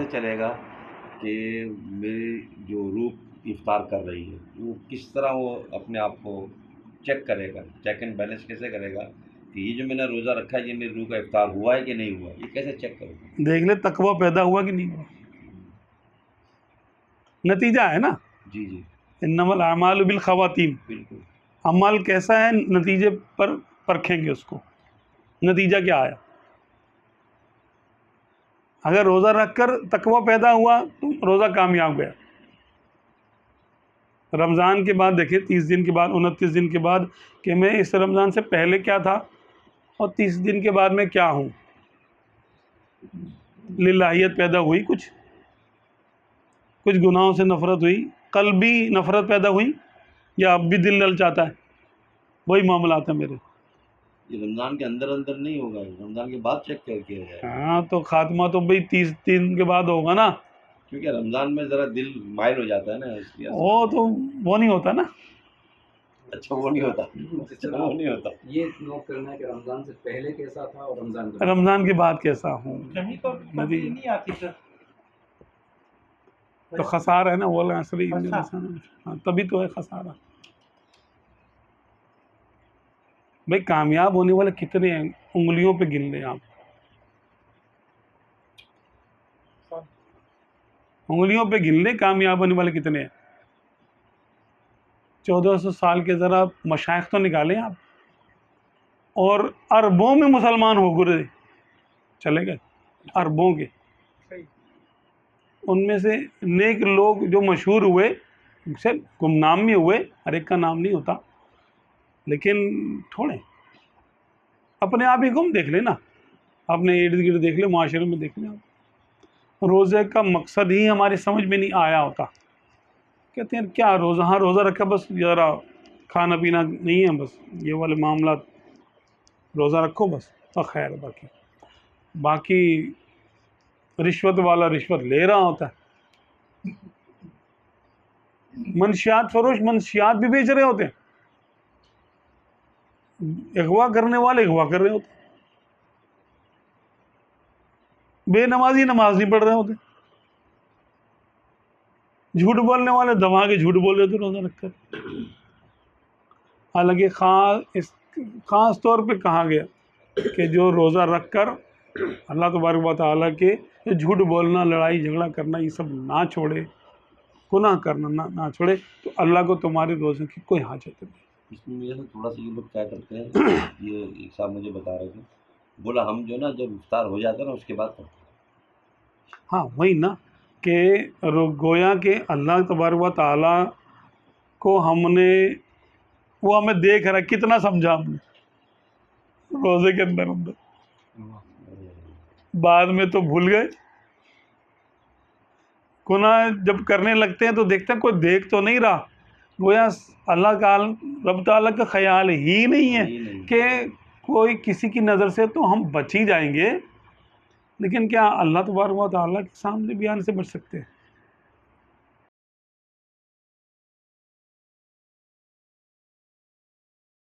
कैसे चलेगा कि मेरी जो रूह इफ्तार कर रही है वो किस तरह वो अपने आप को चेक करेगा, चेक एंड बैलेंस कैसे करेगा कि ये जो मैंने रोज़ा रखा है ये मेरी रूह का इफ्तार हुआ है कि नहीं हुआ, ये कैसे चेक करेगा? देख ले तकवा पैदा हुआ कि नहीं हुआ, नतीजा है ना। जी जी इन्नमल अमालु बिल खवातीम, बिल्कुल। अमल कैसा है नतीजे पर परखेंगे उसको, नतीजा क्या आया। अगर रोज़ा रखकर तकवा पैदा हुआ तो रोज़ा कामयाब गया। रमज़ान के बाद देखिए 30 दिन के बाद 29 दिन के बाद कि मैं इस रमज़ान से पहले क्या था और 30 दिन के बाद मैं क्या हूँ, लिल्लाहियत पैदा हुई, कुछ गुनाहों से नफ़रत हुई, क़ल्बी नफ़रत पैदा हुई, या अब भी दिल ललचाता है, वही मामला आता है मेरे। ये रमज़ान के अंदर अंदर नहीं होगा, रमज़ान के बाद चेक किया जाएगा। हाँ तो खात्मा तो भाई 30 दिन के बाद होगा ना, क्योंकि रमज़ान में ज़रा दिल माइल हो जाता है ना इसलिए। वो नहीं होता ना। अच्छा वो नहीं होता, अच्छा वो नहीं होता। ये नोट करना है कि रमज़ान से पहले कैसा था और रमज़ान के बाद कैसा हूँ, नदी नहीं आती सर, तो खसारा है ना, वो असली हाँ, तभी तो है खसारा। भाई कामयाब होने वाले कितने हैं, उंगलियों पे गिन लें आप, उंगलियों पे गिन लें कामयाब होने वाले कितने हैं। 1400 साल के ज़रा मशाइख तो निकालें आप, और अरबों में मुसलमान हो गुजरे, चले गए अरबों के, उनमें से नेक लोग जो मशहूर हुए, से गुमनाम में हुए, हर एक का नाम नहीं होता, लेकिन थोड़े अपने आप ही गुम देख लेना, अपने इर्द गिर्द देख ले, माशरे में देख ले आप। रोज़े का मकसद ही हमारी समझ में नहीं आया होता, कहते हैं क्या रोज़ा, हाँ रोज़ा रखा बस ज़रा खाना पीना नहीं है, बस ये वाले मामला, रोज़ा रखो बस तो खैर, बाकी रिश्वत वाला रिश्वत ले रहा होता है, मंशियात फरोश मंशियात भी बेच रहे होते हैं, अगवा करने वाले अगवा कर रहे होते, बेनमाजी नमाज नहीं पढ़ रहे होते, झूठ बोलने वाले दबा के झूठ बोल रहे थे रोज़ा रखकर। हालांकि ख़ास तौर पे कहा गया कि जो रोज़ा रखकर अल्लाह तबारक व तआला के झूठ बोलना, लड़ाई झगड़ा करना, ये सब ना छोड़े, गुनाह करना ना छोड़े, तो अल्लाह को तुम्हारे रोज़े की कोई हाजत नहीं। इसमें मेरे से थोड़ा सा ये लोग क्या करते हैं, ये एक साहब मुझे बता रहे थे, बोला हम जो ना जब इफ्तार हो जाता है ना उसके बाद करते हैं। हाँ वही ना कि गोया के अल्लाह तबारक व तआला को हमने, वो हमें देख रहा है, कितना समझा हमने रोज़े के अंदर, बाद में तो भूल गए। गुनाह जब करने लगते हैं तो देखते हैं कोई देख तो नहीं रहा, गोया अल्लाह का, रब ताला का ख्याल ही नहीं है कि कोई किसी की नज़र से तो हम बच ही जाएंगे, लेकिन क्या अल्लाह तबारक व तआला के सामने भी आने से बच सकते हैं?